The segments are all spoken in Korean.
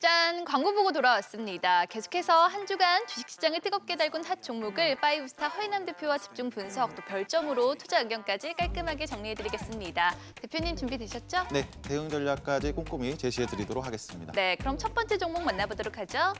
짠! 광고 보고 돌아왔습니다. 계속해서 한 주간 주식시장을 뜨겁게 달군 핫 종목을 파이브스타 허인남 대표와 집중 분석, 또 별점으로 투자 의견까지 깔끔하게 정리해드리겠습니다. 대표님 준비되셨죠? 네, 대응 전략까지 꼼꼼히 제시해드리도록 하겠습니다. 네, 그럼 첫 번째 종목 만나보도록 하죠.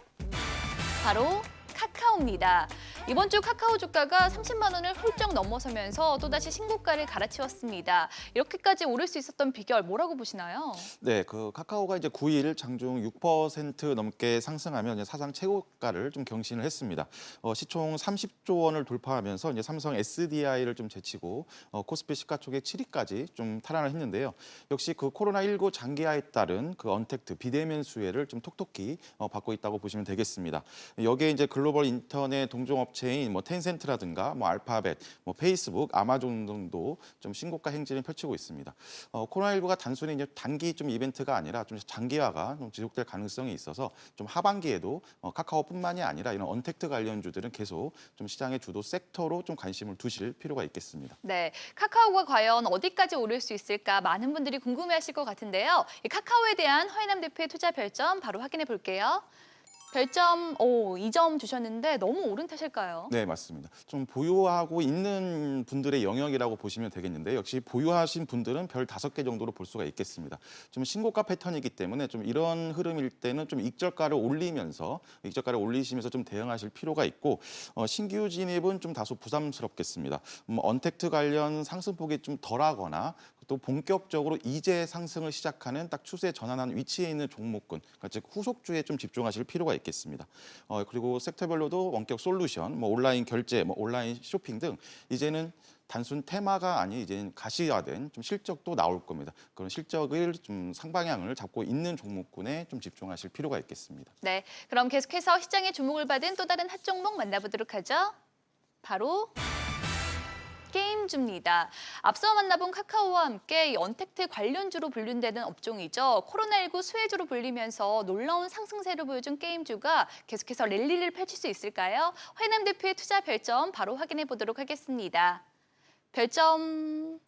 바로 카카오입니다. 이번 주 카카오 주가가 30만 원을 훌쩍 넘어서면서 또다시 신고가를 갈아치웠습니다. 이렇게까지 오를 수 있었던 비결 뭐라고 보시나요? 네, 카카오가 이제 9일 장중 6% 넘게 상승하면 이제 사상 최고가를 좀 경신을 했습니다. 시총 30조 원을 돌파하면서 이제 삼성 SDI를 좀 제치고 코스피 시가총액 7위까지 좀 탈환을 했는데요. 역시 코로나19 장기화에 따른 언택트 비대면 수혜를 좀 톡톡히 받고 있다고 보시면 되겠습니다. 여기에 이제 글로벌 인터넷 동종업체인 텐센트라든가 알파벳, 페이스북, 아마존 등도 좀 신고가 행진을 펼치고 있습니다. 코로나19가 단순히 이제 단기 좀 이벤트가 아니라 좀 장기화가 좀 지속될 가능성이 있어서 좀 하반기에도 카카오뿐만이 아니라 이런 언택트 관련주들은 계속 좀 시장의 주도 섹터로 좀 관심을 두실 필요가 있겠습니다. 네, 카카오가 과연 어디까지 오를 수 있을까 많은 분들이 궁금해하실 것 같은데요. 이 카카오에 대한 허인남 대표의 투자 별점 바로 확인해 볼게요. 별점 2점 주셨는데 너무 오른 탓일까요? 네, 맞습니다. 좀 보유하고 있는 분들의 영역이라고 보시면 되겠는데 역시 보유하신 분들은 별 5개 정도로 볼 수가 있겠습니다. 좀 신고가 패턴이기 때문에 좀 이런 흐름일 때는 좀 익절가를 올리시면서 좀 대응하실 필요가 있고 신규 진입은 좀 다소 부담스럽겠습니다. 언택트 관련 상승폭이 좀 덜하거나 또 본격적으로 이제 상승을 시작하는 딱 추세 전환한 위치에 있는 종목군, 그러니까 즉 후속주에 좀 집중하실 필요가 있겠습니다. 그리고 섹터별로도 원격 솔루션, 온라인 결제, 온라인 쇼핑 등 이제는 단순 테마가 아닌 이제는 가시화된 좀 실적도 나올 겁니다. 그런 실적을 좀 상방향을 잡고 있는 종목군에 좀 집중하실 필요가 있겠습니다. 네, 그럼 계속해서 시장의 주목을 받은 또 다른 핫 종목 만나보도록 하죠. 바로 게임주입니다. 앞서 만나본 카카오와 함께 이 언택트 관련주로 분류되는 업종이죠. 코로나19 수혜주로 불리면서 놀라운 상승세를 보여준 게임주가 계속해서 랠리를 펼칠 수 있을까요? 허인남 대표의 투자 별점 바로 확인해 보도록 하겠습니다. 별점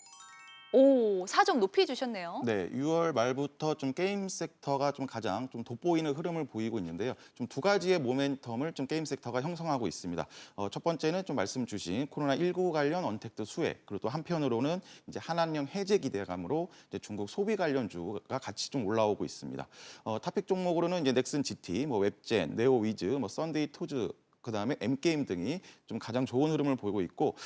4점 높이 주셨네요. 네, 6월 말부터 좀 게임 섹터가 좀 가장 좀 돋보이는 흐름을 보이고 있는데요. 좀 두 가지의 모멘텀을 좀 게임 섹터가 형성하고 있습니다. 첫 번째는 좀 말씀 주신 코로나19 관련 언택트 수혜, 그리고 또 한편으로는 이제 한한령 해제 기대감으로 이제 중국 소비 관련주가 같이 좀 올라오고 있습니다. 탑픽 종목으로는 이제 넥슨 GT, 웹젠, 네오위즈, 썬데이 토즈, 그다음에 M게임 등이 좀 가장 좋은 흐름을 보이고 있고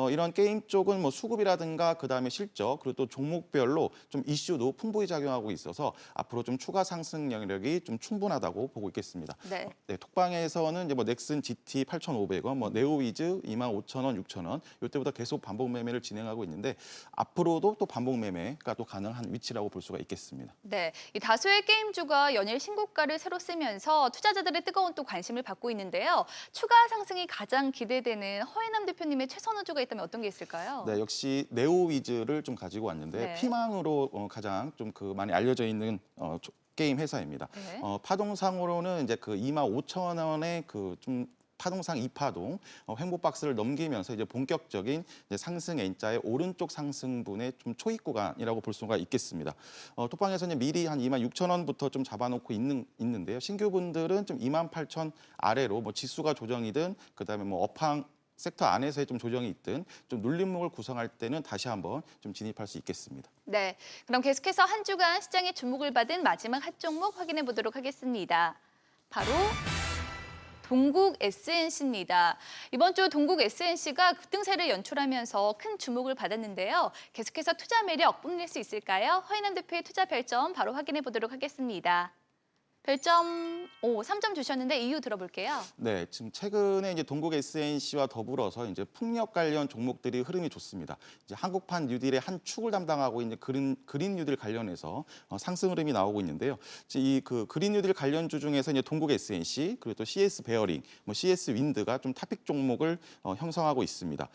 이런 게임 쪽은 수급이라든가 그다음에 실적 그리고 또 종목별로 좀 이슈도 풍부히 작용하고 있어서 앞으로 좀 추가 상승 영역이 좀 충분하다고 보고 있겠습니다. 네. 네, 톡방에서는 이제 넥슨 GT 8,500원, 네오위즈 25,000원, 6,000원 이때보다 계속 반복 매매를 진행하고 있는데 앞으로도 또 반복 매매가 또 가능한 위치라고 볼 수가 있겠습니다. 네, 이 다수의 게임주가 연일 신고가를 새로 쓰면서 투자자들의 뜨거운 또 관심을 받고 있는데요. 추가 상승이 가장 기대되는 허인남 대표님의 최선호주가 있다면 어떤 게 있을까요? 네, 역시 네오위즈를 좀 가지고 왔는데 네. 피망으로 가장 좀 많이 알려져 있는 게임 회사입니다. 네. 파동상으로는 이제 25,000원의 좀 파동상 2파동 횡보 박스를 넘기면서 이제 본격적인 이제 상승 N자의 오른쪽 상승분의 좀 초입 구간이라고 볼 수가 있겠습니다. 톡방에서는 미리 한 26,000원부터 좀 잡아놓고 있는데요. 신규분들은 좀 28,000 아래로 지수가 조정이든 그다음에 업황 섹터 안에서의 좀 조정이 있든 좀 눌림목을 구성할 때는 다시 한번 좀 진입할 수 있겠습니다. 네, 그럼 계속해서 한 주간 시장의 주목을 받은 마지막 핫 종목 확인해 보도록 하겠습니다. 바로 동국 SNC입니다. 이번 주 동국 SNC가 급등세를 연출하면서 큰 주목을 받았는데요. 계속해서 투자 매력 뽐낼 수 있을까요? 허인남 대표의 투자 별점 바로 확인해 보도록 하겠습니다. 별점 3점 주셨는데 이유 들어볼게요. 네, 지금 최근에 이제 동국 SNC와 더불어서 이제 풍력 관련 종목들이 흐름이 좋습니다. 이제 한국판 뉴딜의 한 축을 담당하고 있는 그린 뉴딜 관련해서 상승 흐름이 나오고 있는데요. 이 그린 뉴딜 관련주 중에서 이제 동국 SNC 그리고 또 CS 베어링, CS 윈드가 좀 탑픽 종목을 형성하고 있습니다.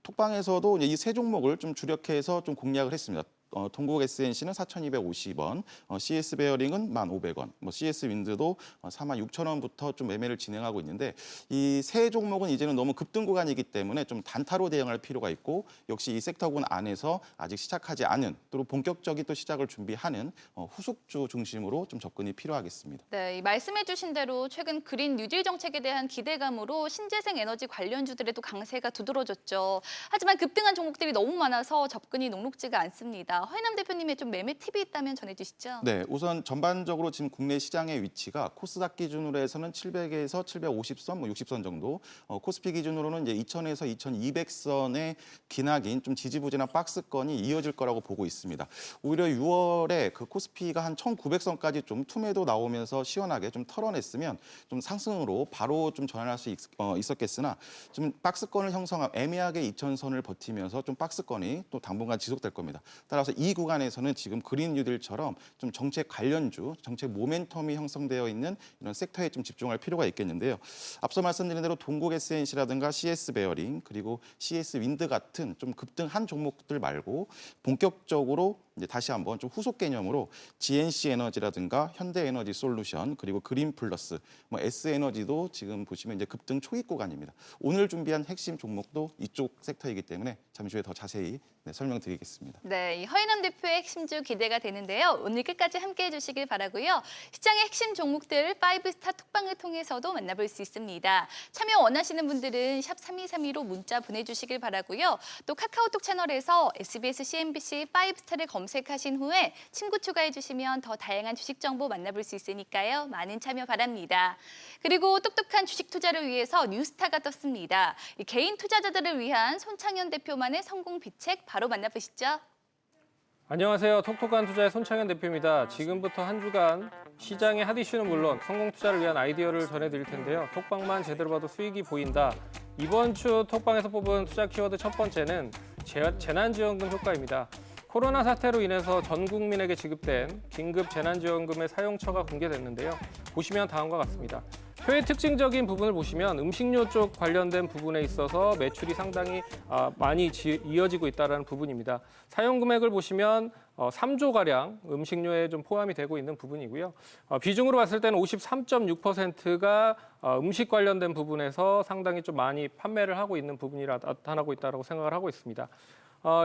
톡방에서도 이 세 종목을 좀 주력해서 좀 공략을 했습니다. 동국 SNC는 4,250원, CS 베어링은 1,500원, CS 윈드도 46,000원부터 좀 매매를 진행하고 있는데 이 세 종목은 이제는 너무 급등 구간이기 때문에 좀 단타로 대응할 필요가 있고 역시 이 섹터군 안에서 아직 시작하지 않은 또 본격적인 또 시작을 준비하는 후속주 중심으로 좀 접근이 필요하겠습니다. 네, 이 말씀해주신 대로 최근 그린 뉴딜 정책에 대한 기대감으로 신재생 에너지 관련주들에도 강세가 두드러졌죠. 하지만 급등한 종목들이 너무 많아서 접근이 녹록지가 않습니다. 허인남 대표님의 좀 매매 팁이 있다면 전해주시죠. 네, 우선 전반적으로 지금 국내 시장의 위치가 코스닥 기준으로 해서는 700에서 750선, 60선 정도, 코스피 기준으로는 이제 2000에서 2200선의 기나긴 좀 지지부진한 박스권이 이어질 거라고 보고 있습니다. 오히려 6월에 그 코스피가 한 1900선까지 좀 투매도 나오면서 시원하게 좀 털어냈으면 좀 상승으로 바로 좀 전환할 수 있었겠으나 좀 박스권을 형성한 애매하게 2000선을 버티면서 좀 박스권이 또 당분간 지속될 겁니다. 따라서 이 구간에서는 지금 그린 뉴딜처럼 좀 정책 관련주, 정책 모멘텀이 형성되어 있는 이런 섹터에 좀 집중할 필요가 있겠는데요. 앞서 말씀드린 대로 동국 SNC라든가 CS 베어링 그리고 CS 윈드 같은 좀 급등한 종목들 말고 본격적으로 이제 다시 한번 좀 후속 개념으로 GNC 에너지라든가 현대 에너지 솔루션 그리고 그린 플러스, S 에너지도 지금 보시면 이제 급등 초입 구간입니다. 오늘 준비한 핵심 종목도 이쪽 sek터이기 때문에 잠시 후에 더 자세히 설명드리겠습니다. 네, 이 허인원 대표의 핵심주 기대가 되는데요. 오늘 끝까지 함께해 주시길 바라고요. 시장의 핵심 종목들 5스타 톡방을 통해서도 만나볼 수 있습니다. 참여 원하시는 분들은 샵 3232로 문자 보내주시길 바라고요. 또 카카오톡 채널에서 SBS CNBC 5스타를 검색하신 후에 친구 추가해 주시면 더 다양한 주식 정보 만나볼 수 있으니까요. 많은 참여 바랍니다. 그리고 똑똑한 주식 투자를 위해서 뉴스타가 떴습니다. 이 개인 투자자들을 위한 손창현 대표만의 성공 비책 바로 만나보시죠. 안녕하세요. 톡톡한 투자의 손창현 대표입니다. 지금부터 한 주간 시장의 핫 이슈는 물론 성공 투자를 위한 아이디어를 전해드릴 텐데요. 톡방만 제대로 봐도 수익이 보인다. 이번 주 톡방에서 뽑은 투자 키워드 첫 번째는 재난지원금 효과입니다. 코로나 사태로 인해서 전 국민에게 지급된 긴급 재난지원금의 사용처가 공개됐는데요. 보시면 다음과 같습니다. 표의 특징적인 부분을 보시면 음식료 쪽 관련된 부분에 있어서 매출이 상당히 많이 이어지고 있다는 부분입니다. 사용 금액을 보시면 3조가량 음식료에 좀 포함이 되고 있는 부분이고요. 비중으로 봤을 때는 53.6%가 음식 관련된 부분에서 상당히 좀 많이 판매를 하고 있는 부분이라 나타나고 있다고 생각을 하고 있습니다.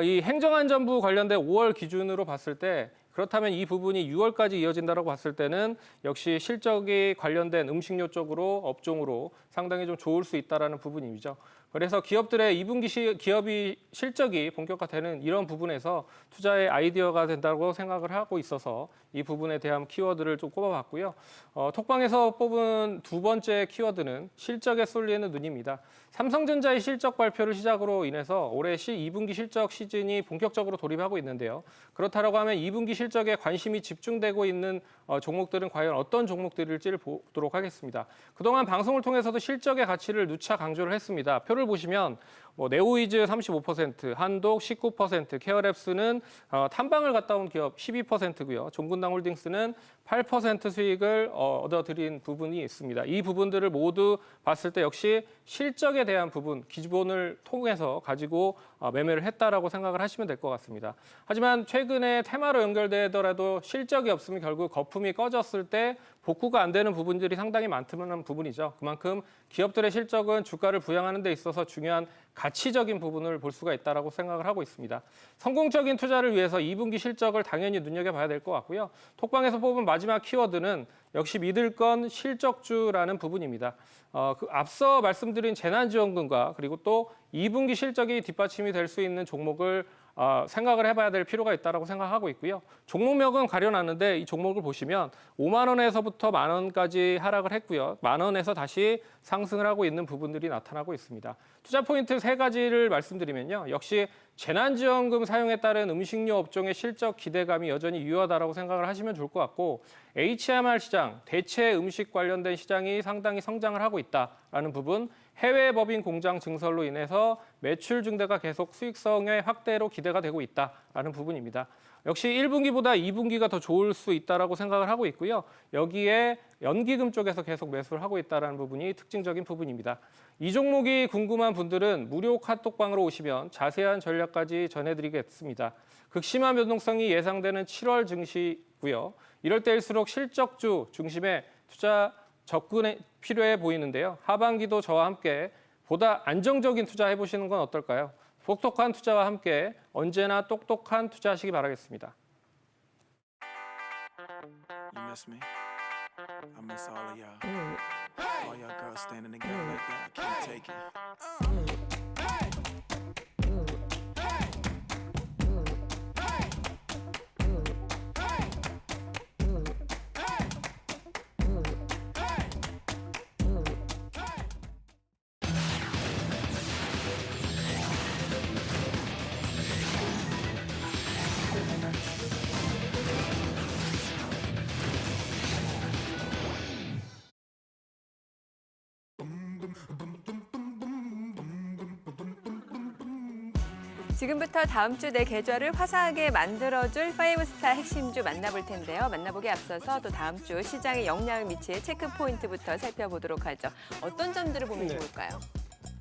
이 행정안전부 관련된 5월 기준으로 봤을 때 그렇다면 이 부분이 6월까지 이어진다고 봤을 때는 역시 실적이 관련된 음식료 쪽으로 업종으로 상당히 좀 좋을 수 있다라는 부분이죠. 그래서 기업들의 2분기 기업이 실적이 본격화되는 이런 부분에서 투자의 아이디어가 된다고 생각을 하고 있어서 이 부분에 대한 키워드를 좀 꼽아봤고요. 톡방에서 뽑은 두 번째 키워드는 실적에 쏠리는 눈입니다. 삼성전자의 실적 발표를 시작으로 인해서 올해 2분기 실적 시즌이 본격적으로 돌입하고 있는데요. 그렇다고 하면 2분기 실적에 관심이 집중되고 있는 종목들은 과연 어떤 종목들일지를 보도록 하겠습니다. 그동안 방송을 통해서도 실적의 가치를 누차 강조를 했습니다. 표를 보시면 네오이즈 35%, 한독 19%, 케어랩스는 탐방을 갔다 온 기업 12%고요. 종근당 홀딩스는 8% 수익을 얻어들인 부분이 있습니다. 이 부분들을 모두 봤을 때 역시 실적에 대한 부분, 기본을 통해서 가지고 매매를 했다라고 생각을 하시면 될 것 같습니다. 하지만 최근에 테마로 연결되더라도 실적이 없으면 결국 거품이 꺼졌을 때 복구가 안 되는 부분들이 상당히 많다는 부분이죠. 그만큼 기업들의 실적은 주가를 부양하는 데 있어서 중요한 가치적인 부분을 볼 수가 있다고 생각을 하고 있습니다. 성공적인 투자를 위해서 2분기 실적을 당연히 눈여겨봐야 될 것 같고요. 톡방에서 뽑은 마지막 키워드는 역시 믿을 건 실적주라는 부분입니다. 앞서 말씀드린 재난지원금과 그리고 또 2분기 실적이 뒷받침이 될 수 있는 종목을 생각을 해봐야 될 필요가 있다고 생각하고 있고요. 종목명은 가려놨는데 이 종목을 보시면 5만 원에서부터 만 원까지 하락을 했고요. 만 원에서 다시 상승을 하고 있는 부분들이 나타나고 있습니다. 투자 포인트 세 가지를 말씀드리면요. 역시 재난지원금 사용에 따른 음식료 업종의 실적 기대감이 여전히 유효하다고 생각을 하시면 좋을 것 같고 HMR 시장, 대체 음식 관련된 시장이 상당히 성장을 하고 있다라는 부분, 해외 법인 공장 증설로 인해서 매출 증대가 계속 수익성의 확대로 기대가 되고 있다라는 부분입니다. 역시 1분기보다 2분기가 더 좋을 수 있다라고 생각을 하고 있고요. 여기에 연기금 쪽에서 계속 매수를 하고 있다는 부분이 특징적인 부분입니다. 이 종목이 궁금한 분들은 무료 카톡방으로 오시면 자세한 전략까지 전해드리겠습니다. 극심한 변동성이 예상되는 7월 증시고요. 이럴 때일수록 실적주 중심의 투자 접근이 필요해 보이는데요. 하반기도 저와 함께 보다 안정적인 투자 해보시는 건 어떨까요? 똑똑한 투자와 함께 언제나 똑똑한 투자하시기 바라겠습니다. You miss me? I miss all of y'all. All y'all girls standing together like that. I can't take it. 지금부터 다음 주 내 계좌를 화사하게 만들어줄 5스타 핵심주 만나볼 텐데요. 만나보기에 앞서서 또 다음 주 시장에 영향을 미칠 체크 포인트부터 살펴보도록 하죠. 어떤 점들을 보면 네. 좋을까요?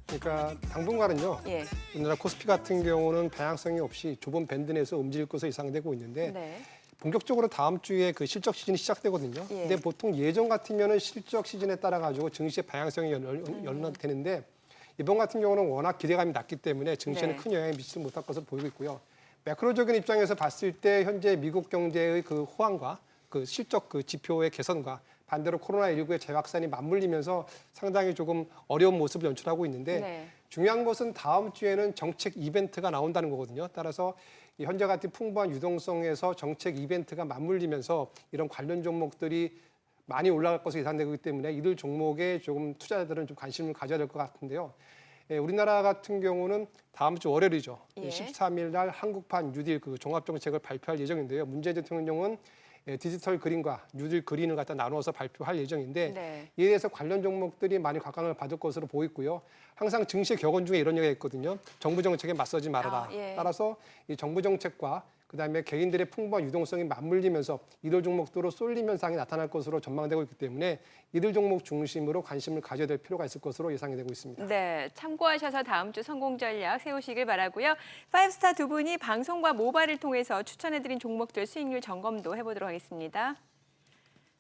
그러니까 당분간은요. 예. 우리나라 코스피 같은 경우는 방향성이 없이 좁은 밴드 내에서 움직일 것으로 예상되고 있는데 네. 본격적으로 다음 주에 그 실적 시즌이 시작되거든요. 예. 근데 보통 예전 같으면은 실적 시즌에 따라 가지고 증시의 방향성이 연락되는데 이번 같은 경우는 워낙 기대감이 낮기 때문에 증시에는 네. 큰 영향을 미치지 못할 것으로 보이고 있고요. 매크로적인 입장에서 봤을 때 현재 미국 경제의 그 호황과 그 실적 그 지표의 개선과 반대로 코로나19의 재확산이 맞물리면서 상당히 조금 어려운 모습을 연출하고 있는데 네. 중요한 것은 다음 주에는 정책 이벤트가 나온다는 거거든요. 따라서 이 현재 같은 풍부한 유동성에서 정책 이벤트가 맞물리면서 이런 관련 종목들이 많이 올라갈 것으로 예상되기 때문에 이들 종목에 조금 투자자들은 좀 관심을 가져야 될 것 같은데요. 예, 우리나라 같은 경우는 다음 주 월요일이죠. 예. 13일 날 한국판 뉴딜 그 종합정책을 발표할 예정인데요. 문재인 대통령은 디지털 그린과 뉴딜 그린을 갖다 나누어서 발표할 예정인데 네. 이에 대해서 관련 종목들이 많이 각광을 받을 것으로 보이고요. 항상 증시 격언 중에 이런 얘기가 있거든요. 정부 정책에 맞서지 말아라. 예. 따라서 이 정부 정책과 그다음에 개인들의 풍부한 유동성이 맞물리면서 이들 종목도로 쏠림 현상이 나타날 것으로 전망되고 있기 때문에 이들 종목 중심으로 관심을 가져야 될 필요가 있을 것으로 예상이 되고 있습니다. 네, 참고하셔서 다음 주 성공 전략 세우시길 바라고요. 5스타 두 분이 방송과 모바일을 통해서 추천해드린 종목들 수익률 점검도 해보도록 하겠습니다.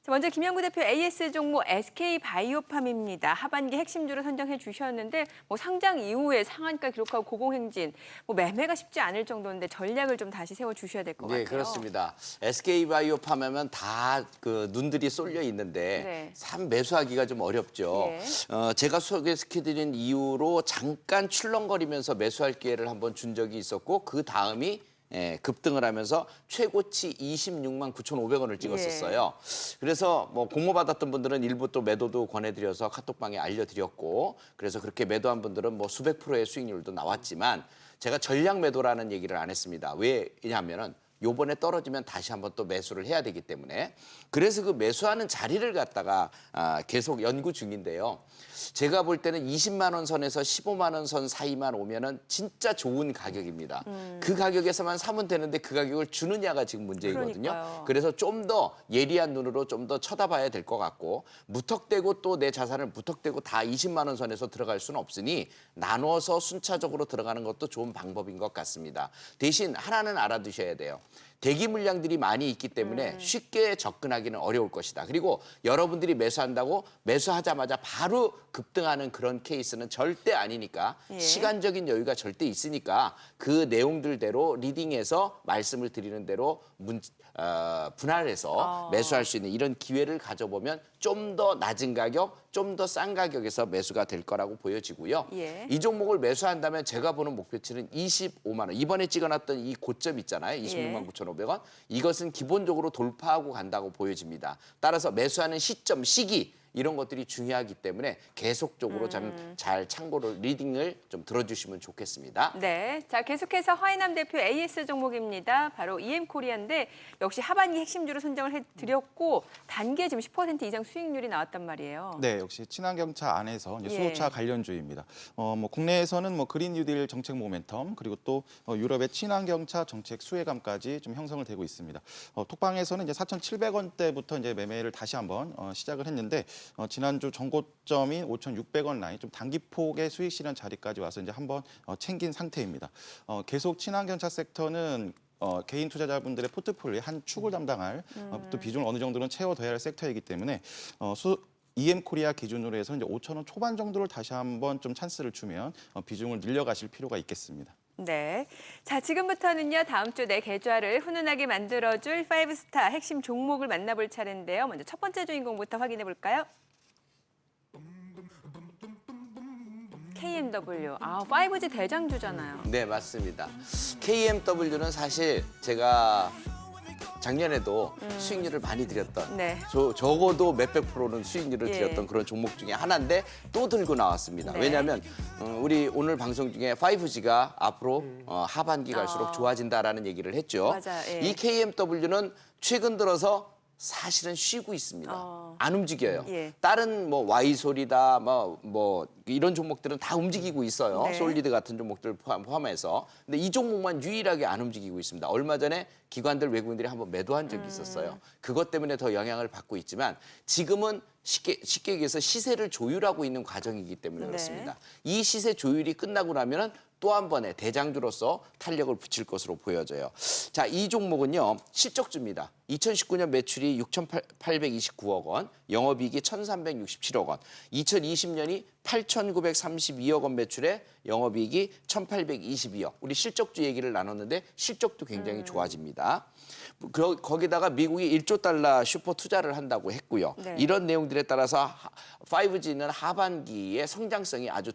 자, 먼저 김영구 대표 AS 종목 SK바이오팜입니다. 하반기 핵심주로 선정해 주셨는데 뭐 상장 이후에 상한가 기록하고 고공행진, 뭐 매매가 쉽지 않을 정도인데 전략을 좀 다시 세워 주셔야 될 것 같아요. 네, 그렇습니다. SK바이오팜 하면 다 그 눈들이 쏠려 있는데 네. 참 매수하기가 좀 어렵죠. 예. 제가 소개시켜드린 이후로 잠깐 출렁거리면서 매수할 기회를 한번 준 적이 있었고 그 다음이 급등을 하면서 최고치 26만 9,500원을 찍었었어요. 그래서 뭐 공모 받았던 분들은 일부 또 매도도 권해드려서 카톡방에 알려드렸고 그래서 그렇게 매도한 분들은 뭐 수백 프로의 수익률도 나왔지만 제가 전략 매도라는 얘기를 안 했습니다. 왜냐하면은 요번에 떨어지면 다시 한번 또 매수를 해야 되기 때문에 그래서 그 매수하는 자리를 갖다가 계속 연구 중인데요. 제가 볼 때는 20만 원 선에서 15만 원 선 사이만 오면은 진짜 좋은 가격입니다. 그 가격에서만 사면 되는데 그 가격을 주느냐가 지금 문제이거든요. 그러니까요. 그래서 좀 더 예리한 눈으로 좀 더 쳐다봐야 될 것 같고 무턱대고 또 내 자산을 무턱대고 다 20만 원 선에서 들어갈 수는 없으니 나눠서 순차적으로 들어가는 것도 좋은 방법인 것 같습니다. 대신 하나는 알아두셔야 돼요. 대기 물량들이 많이 있기 때문에 쉽게 접근하기는 어려울 것이다. 그리고 여러분들이 매수한다고 매수하자마자 바로 급등하는 그런 케이스는 절대 아니니까 예. 시간적인 여유가 절대 있으니까 그 내용들대로 리딩해서 말씀을 드리는 대로 분할해서 매수할 수 있는 이런 기회를 가져보면 좀 더 낮은 가격, 좀 더 싼 가격에서 매수가 될 거라고 보여지고요. 예. 이 종목을 매수한다면 제가 보는 목표치는 25만 원. 이번에 찍어놨던 이 고점 있잖아요. 26만 9,500원. 이것은 기본적으로 돌파하고 간다고 보여집니다. 따라서 매수하는 시점, 시기 이런 것들이 중요하기 때문에 계속적으로 잘 참고를 리딩을 좀 들어주시면 좋겠습니다. 네, 자 계속해서 허인남 대표 AS 종목입니다. 바로 EM코리아인데 역시 하반기 핵심주로 선정을 해드렸고 단기에 지금 10% 이상 수익률이 나왔단 말이에요. 네, 역시 친환경차 안에서 이제 예. 수소차 관련주입니다. 뭐 국내에서는 뭐 그린 뉴딜 정책 모멘텀 그리고 또 유럽의 친환경차 정책 수혜감까지 좀 형성을 되고 있습니다. 톡방에서는 이제 4,700원대부터 이제 매매를 다시 한번 시작을 했는데 지난주 전고점인 5,600원 라인 좀 단기폭의 수익 실현 자리까지 와서 이제 한번 챙긴 상태입니다. 계속 친환경차 섹터는 개인 투자자분들의 포트폴리오의 한 축을 담당할 또 비중을 어느 정도는 채워둬야 할 섹터이기 때문에 EM코리아 기준으로 해서 이제 5,000원 초반 정도를 다시 한번 좀 찬스를 주면 비중을 늘려가실 필요가 있겠습니다. 네, 자 지금부터는요 다음 주 내 계좌를 훈훈하게 만들어줄 5스타 핵심 종목을 만나볼 차례인데요. 먼저 첫 번째 주인공부터 확인해 볼까요? KMW, 5G 대장주잖아요. 네, 맞습니다. KMW는 사실 제가 작년에도 수익률을 많이 드렸던 네. 적어도 몇백 프로는 수익률을 예. 드렸던 그런 종목 중에 하나인데 또 들고 나왔습니다. 네. 왜냐하면 우리 오늘 방송 중에 5G가 앞으로 하반기 갈수록 좋아진다라는 얘기를 했죠. 맞아요. 예. 이 KMW는 최근 들어서 사실은 쉬고 있습니다. 안 움직여요. 예. 다른 뭐 Y솔이다 뭐 이런 종목들은 다 움직이고 있어요. 네. 솔리드 같은 종목들 포함해서. 근데 이 종목만 유일하게 안 움직이고 있습니다. 얼마 전에 기관들 외국인들이 한번 매도한 적이 있었어요. 그것 때문에 더 영향을 받고 있지만 지금은 쉽게 얘기해서 시세를 조율하고 있는 과정이기 때문에 네. 그렇습니다. 이 시세 조율이 끝나고 나면은 또 한 번의 대장주로서 탄력을 붙일 것으로 보여져요. 자, 이 종목은요. 실적주입니다. 2019년 매출이 6,829억 원, 영업이익이 1,367억 원, 2020년이 8,932억 원 매출에 영업이익이 1,822억. 우리 실적주 얘기를 나눴는데 실적도 굉장히 좋아집니다. 거기다가 미국이 1조 달러 슈퍼 투자를 한다고 했고요. 네. 이런 내용들에 따라서 5G는 하반기에 성장성이 아주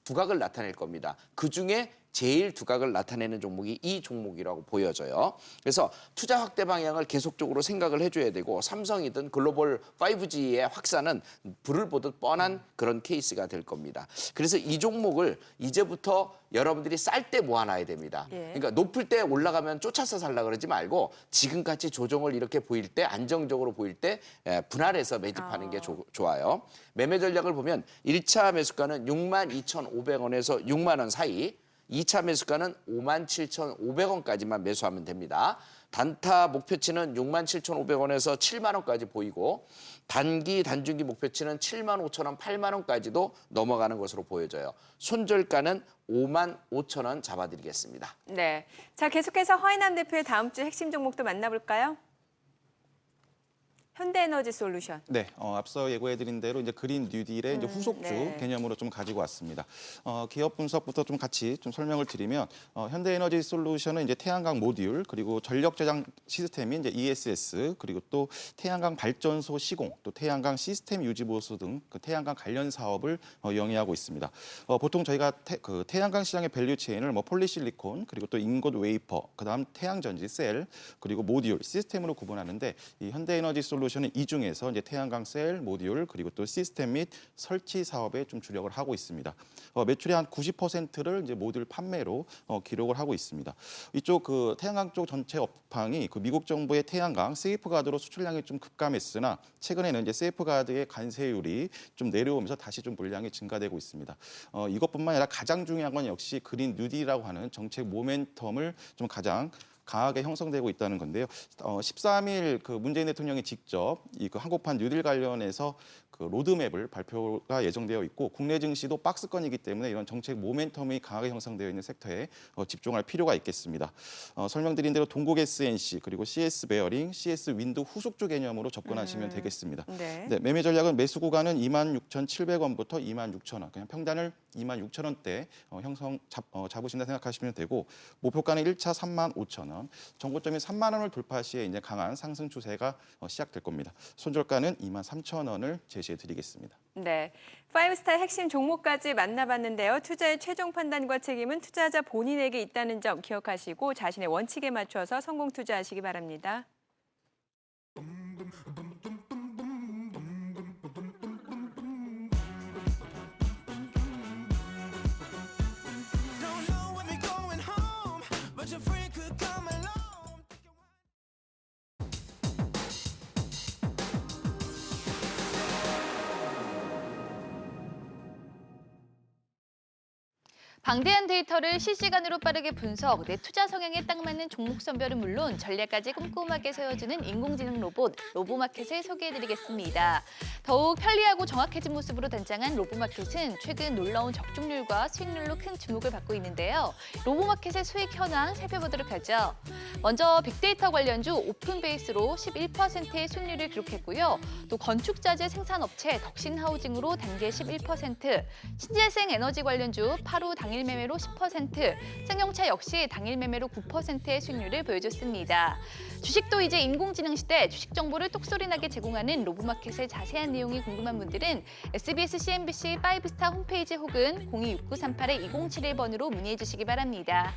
두각을 나타낼 겁니다. 그중에 제일 두각을 나타내는 종목이 이 종목이라고 보여져요. 그래서 투자 확대 방향을 계속적으로 생각을 해줘야 되고 삼성이든 글로벌 5G의 확산은 불을 보듯 뻔한 그런 케이스가 될 겁니다. 그래서 이 종목을 이제부터 여러분들이 쌀 때 모아놔야 됩니다. 예. 그러니까 높을 때 올라가면 쫓아서 살라 그러지 말고 지금같이 조정을 이렇게 보일 때 안정적으로 보일 때 분할해서 매집하는 게 좋아요. 매매 전략을 보면 1차 매수가는 62,500원에서 6만 원 사이 2차 매수가는 57,500원까지만 매수하면 됩니다. 단타 목표치는 67,500원에서 7만 원까지 보이고 단중기 목표치는 7만 5천 원, 8만 원까지도 넘어가는 것으로 보여져요. 손절가는 5만 5천 원 잡아드리겠습니다. 네, 자 계속해서 허인남 대표의 다음 주 핵심 종목도 만나볼까요? 현대에너지 솔루션. 네, 앞서 예고해드린 대로 이제 그린 뉴딜의 이제 후속주 네. 개념으로 좀 가지고 왔습니다. 기업 분석부터 좀 같이 좀 설명을 드리면 현대에너지 솔루션은 이제 태양광 모듈 그리고 전력 저장 시스템인 이제 ESS 그리고 또 태양광 발전소 시공 또 태양광 시스템 유지 보수 등 그 태양광 관련 사업을 영위하고 있습니다. 보통 저희가 태양광 시장의 밸류 체인을 뭐 폴리실리콘 그리고 또 인got 웨이퍼 그다음 태양전지 셀 그리고 모듈 시스템으로 구분하는데 이 현대에너지 솔루션은 이 중에서 이제 태양광 셀, 모듈 그리고 또 시스템 및 설치 사업에 좀 주력을 하고 있습니다. 매출의 한 90%를 이제 모듈 판매로 기록을 하고 있습니다. 이쪽 그 태양광 쪽 전체 업황이 그 미국 정부의 태양광 세이프가드로 수출량이 좀 급감했으나 최근에는 이제 세이프가드의 관세율이 좀 내려오면서 다시 좀 물량이 증가되고 있습니다. 이것뿐만 아니라 가장 중요한 건 역시 그린 뉴딜이라고 하는 정책 모멘텀을 좀 가장 강하게 형성되고 있다는 건데요. 13일 그 문재인 대통령이 직접 이 그 한국판 뉴딜 관련해서 그 로드맵을 발표가 예정되어 있고 국내 증시도 박스권이기 때문에 이런 정책 모멘텀이 강하게 형성되어 있는 섹터에 집중할 필요가 있겠습니다. 설명드린 대로 동국 SNC 그리고 CS 베어링, CS 윈드 후속주 개념으로 접근하시면 되겠습니다. 네. 네, 매매 전략은 매수 구간은 26,700원부터 26,000원, 그냥 평단을 26,000원대 잡으신다 생각하시면 되고 목표가는 1차 35,000원, 정고점이 3만 원을 돌파 시에 이제 강한 상승 추세가 시작될 겁니다. 손절가는 23,000원을 제시해드리겠습니다. 네, 5스타의 핵심 종목까지 만나봤는데요. 투자의 최종 판단과 책임은 투자자 본인에게 있다는 점 기억하시고 자신의 원칙에 맞춰서 성공 투자하시기 바랍니다. 방대한 데이터를 실시간으로 빠르게 분석, 내 투자 성향에 딱 맞는 종목 선별은 물론 전략까지 꼼꼼하게 세워주는 인공지능 로봇, 로보마켓을 소개해드리겠습니다. 더욱 편리하고 정확해진 모습으로 단장한 로보마켓은 최근 놀라운 적중률과 수익률로 큰 주목을 받고 있는데요. 로보마켓의 수익 현황 살펴보도록 하죠. 먼저 빅데이터 관련주 오픈베이스로 11%의 수익률을 기록했고요. 또 건축자재 생산업체 덕신하우징으로 단계 11%, 신재생 에너지 관련주 파로 당일 매매로 10%, 쌍용차 역시 당일 매매로 9%의 수익률을 보여줬습니다. 주식도 이제 인공지능 시대 주식 정보를 똑소리나게 제공하는 로보마켓의 자세한 내용이 궁금한 분들은 SBS CNBC 5스타 홈페이지 혹은 026938-2071번으로 문의해 주시기 바랍니다.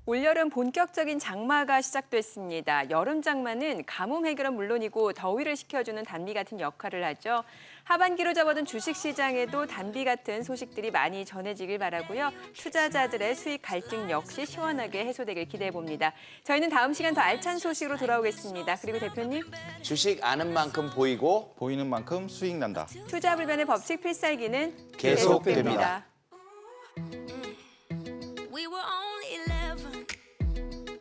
올여름 본격적인 장마가 시작됐습니다. 여름 장마는 가뭄 해결은 물론이고 더위를 식혀주는 단비 같은 역할을 하죠. 하반기로 접어든 주식시장에도 단비 같은 소식들이 많이 전해지길 바라고요. 투자자들의 수익 갈증 역시 시원하게 해소되길 기대해봅니다. 저희는 다음 시간 더 알찬 소식으로 돌아오겠습니다. 그리고 대표님. 주식 아는 만큼 보이고 보이는 만큼 수익 난다. 투자 불변의 법칙 필살기는 계속됩니다. We were only 11,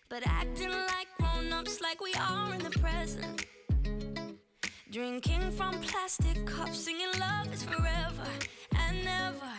but acting like grown-ups like we are in the present. Drinking from plastic cups, singing love is forever and never.